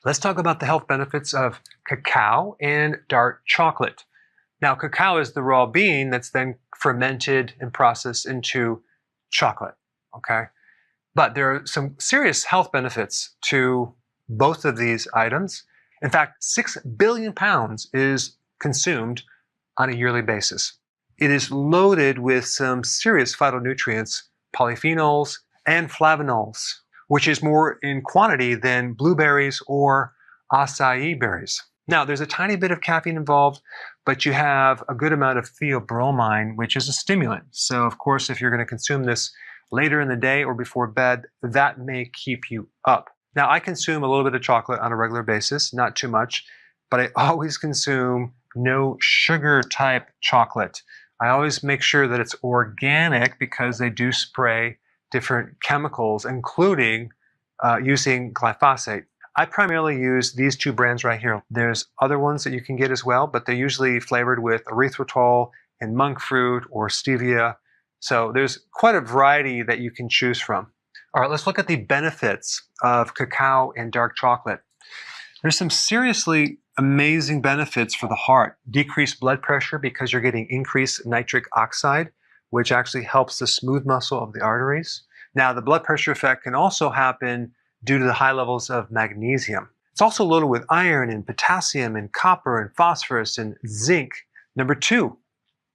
Let's talk about the health benefits of cacao and dark chocolate. Now, cacao is the raw bean that's then fermented and processed into chocolate, okay? But there are some serious health benefits to both of these items. In fact, 6 billion pounds is consumed on a yearly basis. It is loaded with some serious phytonutrients, polyphenols, and flavonols, which is more in quantity than blueberries or acai berries. Now, there's a tiny bit of caffeine involved, but you have a good amount of theobromine, which is a stimulant. So, of course, if you're going to consume this later in the day or before bed, that may keep you up. Now, I consume a little bit of chocolate on a regular basis, not too much, but I always consume no sugar type chocolate. I always make sure that it's organic because they do spray different chemicals, including using glyphosate. I primarily use these two brands right here. There's other ones that you can get as well, but they're usually flavored with erythritol and monk fruit or stevia. So there's quite a variety that you can choose from. All right, let's look at the benefits of cacao and dark chocolate. There's some seriously amazing benefits for the heart. Decreased blood pressure because you're getting increased nitric oxide, which actually helps the smooth muscle of the arteries. Now, the blood pressure effect can also happen due to the high levels of magnesium. It's also loaded with iron and potassium and copper and phosphorus and zinc. Number 2,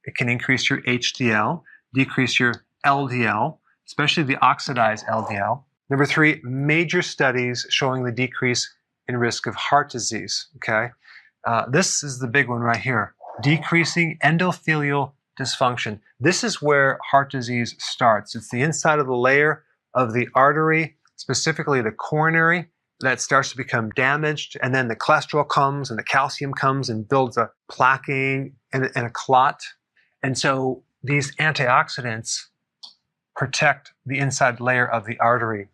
it can increase your HDL, decrease your LDL, especially the oxidized LDL. Number 3, major studies showing the decrease in risk of heart disease, okay? This is the big one right here, decreasing endothelial dysfunction. This is where heart disease starts. It's the inside of the layer of the artery, specifically the coronary, that starts to become damaged, and then the cholesterol comes and the calcium comes and builds a plaquing and a clot. And so these antioxidants protect the inside layer of the artery.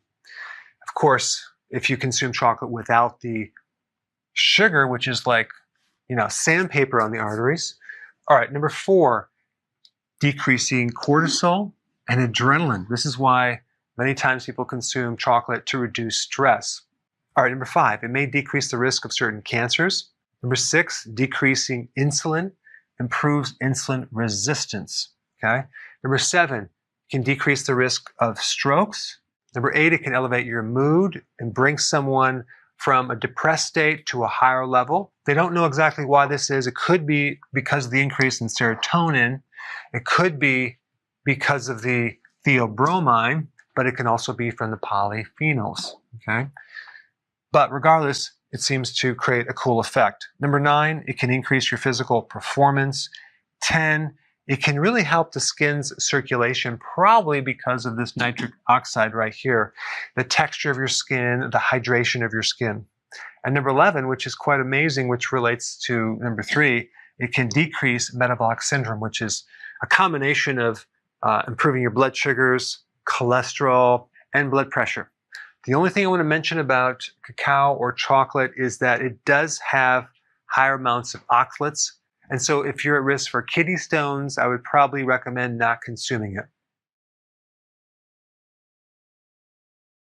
Of course, if you consume chocolate without the sugar, which is like, sandpaper on the arteries. All right, number 4, decreasing cortisol and adrenaline. This is why many times people consume chocolate to reduce stress. All right, number 5, it may decrease the risk of certain cancers. Number 6, decreasing insulin improves insulin resistance, okay? Number 7, it can decrease the risk of strokes. Number 8, it can elevate your mood and bring someone from a depressed state to a higher level. They don't know exactly why this is. It could be because of the increase in serotonin. It could be because of the theobromine, but it can also be from the polyphenols, okay? But regardless, it seems to create a cool effect. Number 9, it can increase your physical performance. 10, it can really help the skin's circulation, probably because of this nitric oxide right here, the texture of your skin, the hydration of your skin. And number 11, which is quite amazing, which relates to number 3, it can decrease metabolic syndrome, which is a combination of improving your blood sugars, cholesterol, and blood pressure. The only thing I want to mention about cacao or chocolate is that it does have higher amounts of oxalates. And so if you're at risk for kidney stones, I would probably recommend not consuming it.